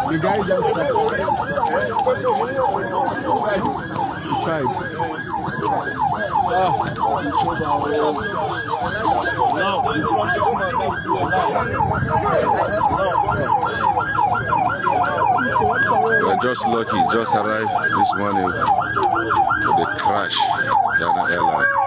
The guy just tried. We are just lucky, just arrived this morning with the crash, Ghana Airline.